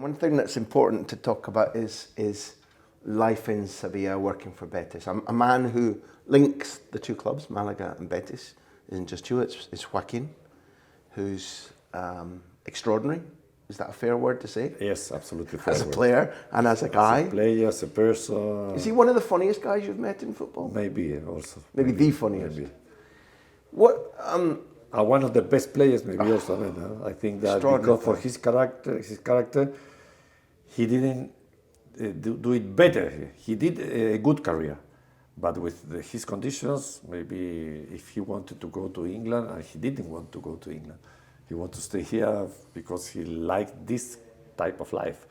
One thing that's important to talk about is life in Sevilla working for Betis. A man who links the two clubs, Malaga and Betis, isn't just you, it's Joaquin, who's extraordinary. Is that a fair word to say? Yes, absolutely fair As a word. player and as a guy? As a player, as a person. Is he one of the funniest guys you've met in football? Maybe also. Maybe the funniest? Maybe. What? One of the best players, maybe also. I think that because for his character, he didn't do it better. He did a good career, but with his conditions, maybe if he wanted to go to England, and he didn't want to go to England, he wanted to stay here because he liked this type of life.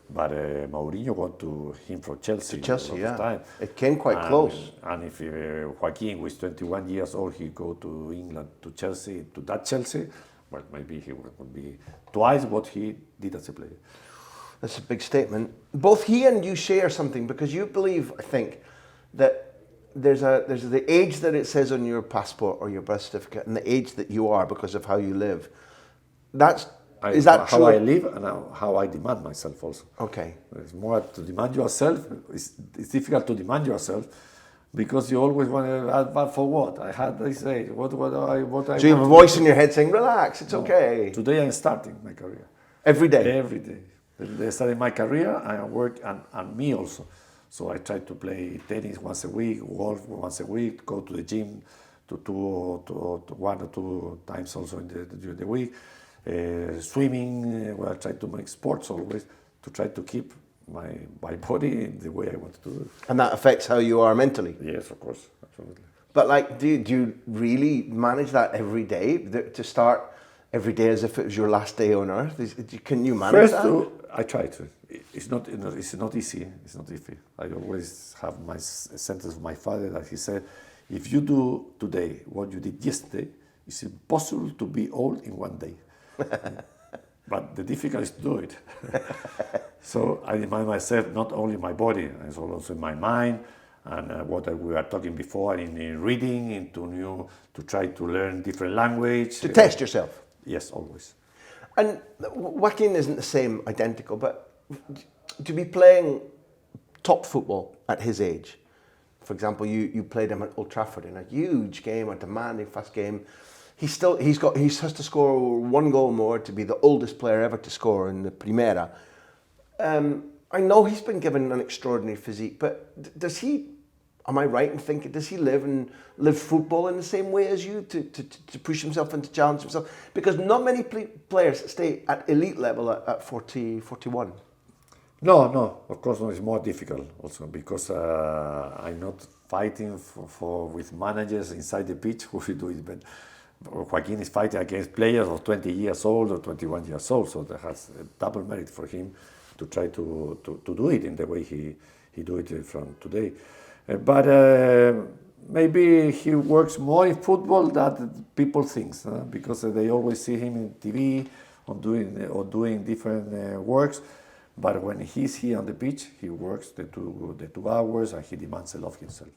But Mourinho went him from Chelsea. To Chelsea, yeah. Time. It came quite close. And if Joaquin, who is 21 years old, he go to England, to Chelsea, to that Chelsea, well, maybe he would be twice what he did as a player. That's a big statement. Both he and you share something because you believe, I think, that there's the age that it says on your passport or your birth certificate and the age that you are because of how you live. Is that how true? I live and how I demand myself also. Okay. It's more to demand yourself. It's difficult to demand yourself because you always want to. But for what? I had this age. What I. So you have a voice in your head saying, "Relax, it's okay." Today I'm starting my career. Every day. Every day. I started my career. I work and me also. So I try to play tennis once a week, golf once a week, go to the gym to 1 or 2 times also during the week. Swimming, I try to make sports always to try to keep my body in the way I want to do it. And that affects how you are mentally? Yes, of course, absolutely. But do you really manage that every day? To start every day as if it was your last day on earth? Can you manage that? I try to. It's not easy. It's not easy. I always have my sentence of my father that he said, if you do today what you did yesterday, it's impossible to be old in one day. But the difficult is to do it. So I remind myself not only my body, it's also my mind, and what we were talking before in reading, to try to learn different language. To test yourself? Yes, always. And Joaquin isn't the same, identical, but to be playing top football at his age, for example, you played him at Old Trafford in a huge game, a demanding, fast game. He has to score 1 goal more to be the oldest player ever to score in the Primera. I know he's been given an extraordinary physique, but does he? Am I right in thinking, does he live football in the same way as you to push himself and to challenge himself? Because not many players stay at elite level at 40, 41. No, of course not. It's more difficult also because I'm not fighting with managers inside the pitch who will do it. But Joaquin is fighting against players of 20 years old or 21 years old, so that has a double merit for him to try to do it in the way he do it from today. But maybe he works more in football than people think, because they always see him in TV doing different works. But when he's here on the pitch, he works the 2 hours and he demands a lot of himself.